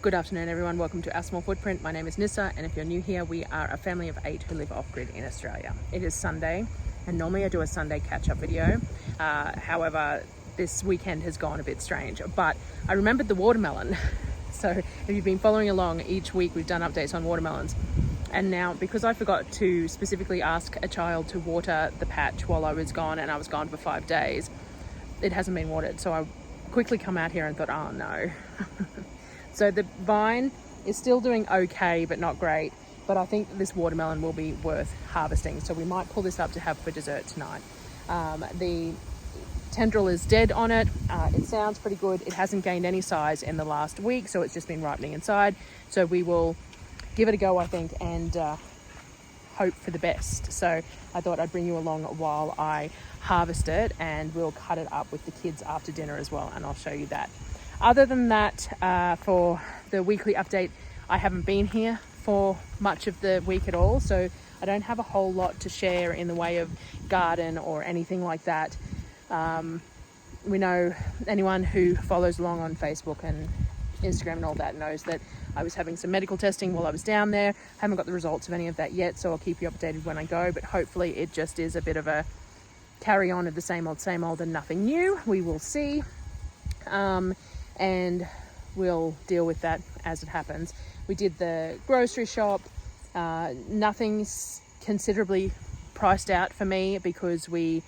Good afternoon everyone, welcome to Our Small Footprint. My name is Nyssa, and if you're new here, we are a family of 8 who live off-grid in Australia. It is Sunday, and normally I do a Sunday catch-up video. However, this weekend has gone a bit strange, but I remembered the watermelon. So if you've been following along, each week we've done updates on watermelons. And now, because I forgot to specifically ask a child to water the patch while I was gone, and I was gone for 5 days, it hasn't been watered. So I quickly come out here and thought, oh no. So the vine is still doing okay, but not great. But I think this watermelon will be worth harvesting. So we might pull this up to have for dessert tonight. The tendril is dead on it. It sounds pretty good. It hasn't gained any size in the last week, so it's just been ripening inside. So we will give it a go, I think, and hope for the best. So I thought I'd bring you along while I harvest it, and we'll cut it up with the kids after dinner as well, and I'll show you that. Other than that, for the weekly update, I haven't been here for much of the week at all, so I don't have a whole lot to share in the way of garden or anything like that. We know anyone who follows along on Facebook and Instagram and all that knows that I was having some medical testing while I was down there. Haven't got the results of any of that yet, so I'll keep you updated when I go, but hopefully it just is a bit of a carry on of the same old and nothing new. We will see. And we'll deal with that as it happens. We did the grocery shop. Nothing's considerably priced out for me because we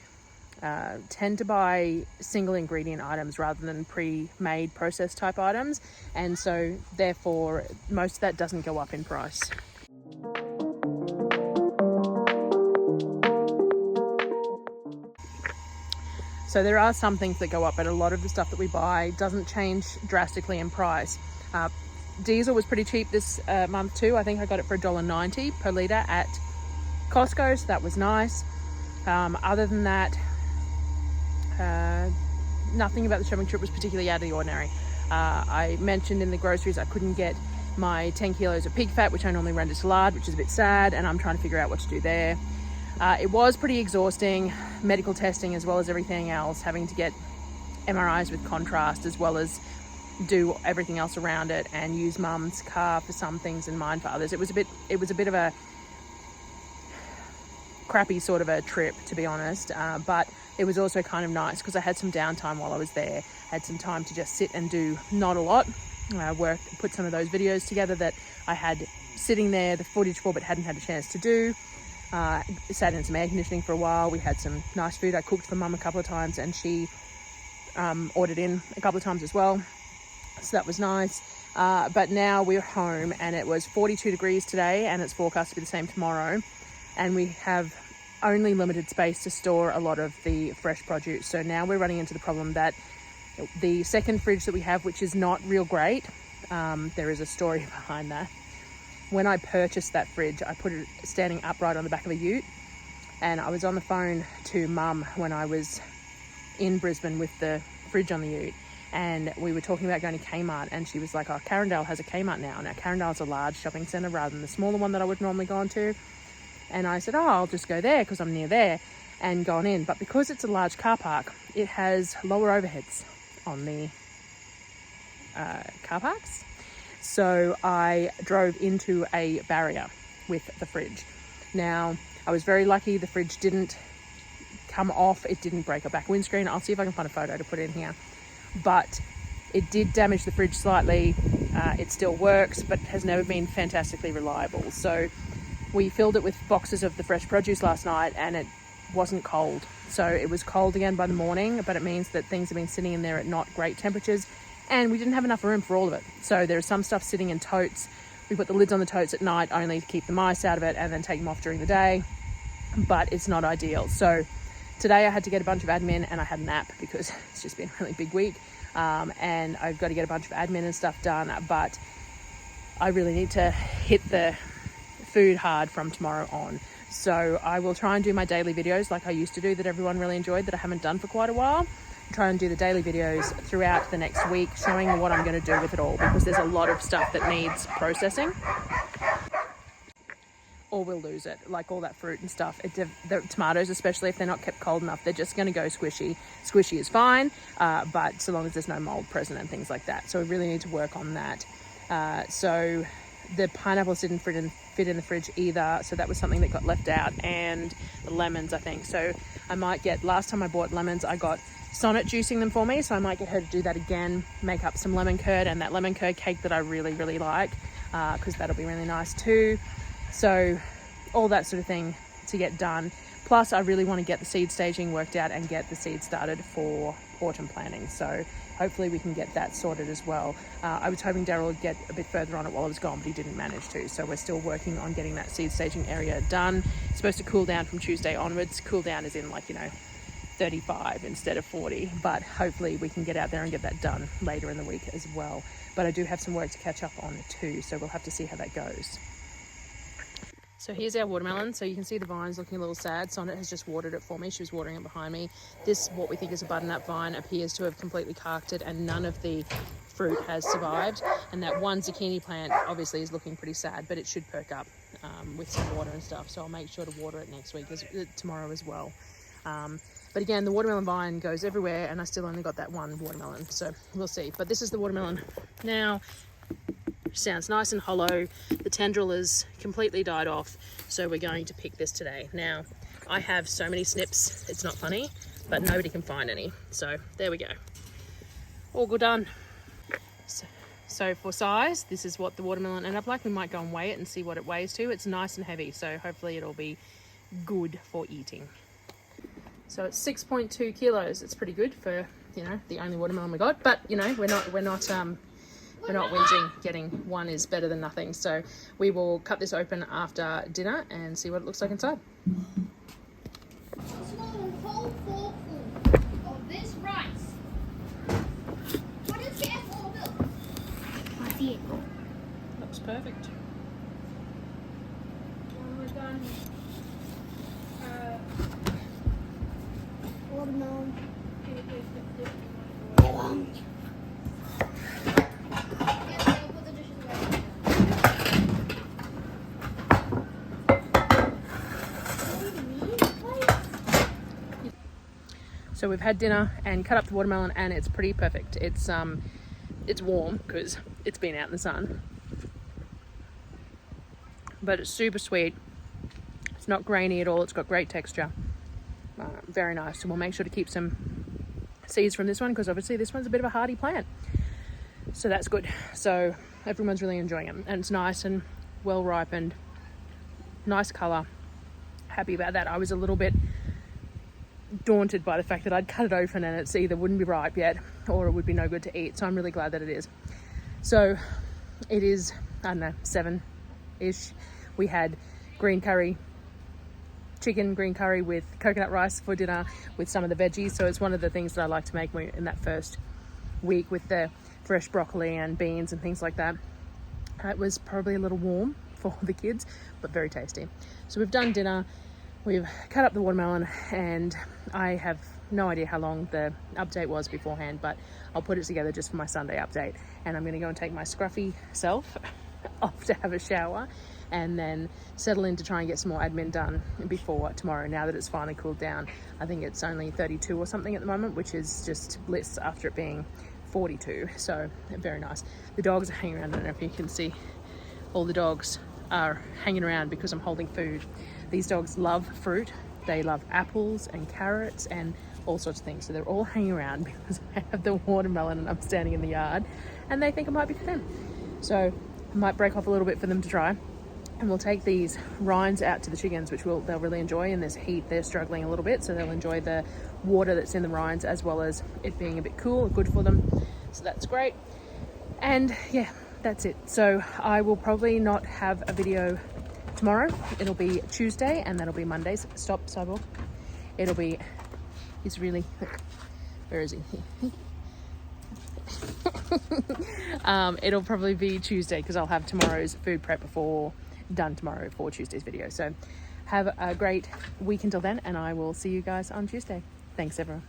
tend to buy single ingredient items rather than pre-made processed type items, and so therefore most of that doesn't go up in price. So there are some things that go up, but a lot of the stuff that we buy doesn't change drastically in price. Diesel was pretty cheap this month too. I think I got it for $1.90 per litre at Costco, so that was nice. Other than that, nothing about the shopping trip was particularly out of the ordinary. I mentioned in the groceries I couldn't get my 10 kilos of pig fat, which I normally render to lard, which is a bit sad, and I'm trying to figure out what to do there. It was pretty exhausting, medical testing as well as everything else, having to get MRIs with contrast as well as do everything else around it, and use mum's car for some things and mine for others. It was a bit of a crappy sort of a trip, to be honest, but it was also kind of nice because I had some downtime while I was there. I had some time to just sit and do not a lot, put some of those videos together that I had sitting there, the footage for, but hadn't had a chance to do. Sat in some air conditioning for a while. We had some nice food. I cooked for mum a couple of times, and she ordered in a couple of times as well, so that was nice. But now we're home, and it was 42 degrees today, and it's forecast to be the same tomorrow, and we have only limited space to store a lot of the fresh produce. So now we're running into the problem that the second fridge that we have, which is not real great, there is a story behind that. When I purchased that fridge, I put it standing upright on the back of a ute, and I was on the phone to mum when I was in Brisbane with the fridge on the ute, and we were talking about going to Kmart, and she was like, oh, Carindale has a Kmart now. Now Carindale's a large shopping centre rather than the smaller one that I would normally go on to. And I said, oh, I'll just go there because I'm near there, and gone in. But because it's a large car park, it has lower overheads on the car parks. So I drove into a barrier with the fridge. Now, I was very lucky the fridge didn't come off. It didn't break a back windscreen. I'll see if I can find a photo to put in here. But it did damage the fridge slightly. It still works, but has never been fantastically reliable. So we filled it with boxes of the fresh produce last night, and it wasn't cold. So it was cold again by the morning, but it means that things have been sitting in there at not great temperatures, and we didn't have enough room for all of it. So there's some stuff sitting in totes. We put the lids on the totes at night only to keep the mice out of it, and then take them off during the day, but it's not ideal. So today I had to get a bunch of admin, and I had a nap because it's just been a really big week, and I've got to get a bunch of admin and stuff done, but I really need to hit the food hard from tomorrow on. So I will try and do my daily videos like I used to do, that everyone really enjoyed, that I haven't done for quite a while. Try and do the daily videos throughout the next week, showing what I'm going to do with it all, because there's a lot of stuff that needs processing, or we'll lose it, like all that fruit and stuff. The tomatoes, especially if they're not kept cold enough, they're just going to go squishy. Squishy is fine, but so long as there's no mold present and things like that. So we really need to work on that. So the pineapples didn't fit in the fridge either, so that was something that got left out, and the lemons, I think. So I might get, last time I bought lemons, I got Sonnet juicing them for me, so I might get her to do that again, make up some lemon curd and that lemon curd cake that I really, really like, because that'll be really nice too. So all that sort of thing to get done. Plus, I really want to get the seed staging worked out and get the seeds started for autumn planting. So hopefully we can get that sorted as well. I was hoping Darryl would get a bit further on it while I was gone, but he didn't manage to. So we're still working on getting that seed staging area done. It's supposed to cool down from Tuesday onwards. Cool down is in 35 instead of 40. But hopefully we can get out there and get that done later in the week as well. But I do have some work to catch up on too, so we'll have to see how that goes. So here's our watermelon. So you can see the vine's looking a little sad. Sonnet has just watered it for me. She was watering it behind me. This, what we think is a butternut vine, appears to have completely carked it, and none of the fruit has survived. And that one zucchini plant obviously is looking pretty sad, but it should perk up with some water and stuff. So I'll make sure to water it next week, tomorrow as well. But again, the watermelon vine goes everywhere, and I still only got that one watermelon. So we'll see. But this is the watermelon now. Sounds nice and hollow. The tendril is completely died off, so we're going to pick this today. Now, I have so many snips, it's not funny, but nobody can find any. So there we go. All good done. So for size, this is what the watermelon ended up like. We might go and weigh it and see what it weighs to. It's nice and heavy, so hopefully it'll be good for eating. So it's 6.2 kilos. It's pretty good for, the only watermelon we got. But, we're not whinging. Getting one is better than nothing. So we will cut this open after dinner and see what it looks like inside. Whole forkful of this rice. What is it for, Bill? I see it. Looks perfect. When we're done, watermelon. So we've had dinner and cut up the watermelon, and it's pretty perfect. It's warm because it's been out in the sun, but it's super sweet. It's not grainy at all. It's got great texture. Very nice. So we'll make sure to keep some seeds from this one, because obviously this one's a bit of a hardy plant. So that's good. So everyone's really enjoying it, and it's nice and well ripened. Nice color. Happy about that. I was a little bit daunted by the fact that I'd cut it open and it's either wouldn't be ripe yet or it would be no good to eat. So I'm really glad that it is. So it is, 7-ish. We had green curry, chicken green curry with coconut rice for dinner with some of the veggies. So it's one of the things that I like to make in that first week with the fresh broccoli and beans and things like that. It was probably a little warm for the kids, but very tasty. So we've done dinner. We've cut up the watermelon, and I have no idea how long the update was beforehand, but I'll put it together just for my Sunday update. And I'm going to go and take my scruffy self off to have a shower and then settle in to try and get some more admin done before tomorrow, now that it's finally cooled down. I think it's only 32 or something at the moment, which is just bliss after it being 42. So very nice. The dogs are hanging around. I don't know if you can see. All the dogs are hanging around because I'm holding food. These dogs love fruit. They love apples and carrots and all sorts of things. So they're all hanging around because I have the watermelon and I'm standing in the yard, and they think it might be for them. So I might break off a little bit for them to try. And we'll take these rinds out to the chickens, which they'll really enjoy. In this heat, they're struggling a little bit, so they'll enjoy the water that's in the rinds as well as it being a bit cool, good for them. So that's great. And yeah, that's it. So I will probably not have a video tomorrow. It'll be Tuesday, and that'll be Mondays. Stop, Cyborg. He's really, where is he? It'll probably be Tuesday because I'll have tomorrow's food prep done tomorrow for Tuesday's video. So have a great week until then, and I will see you guys on Tuesday. Thanks, everyone.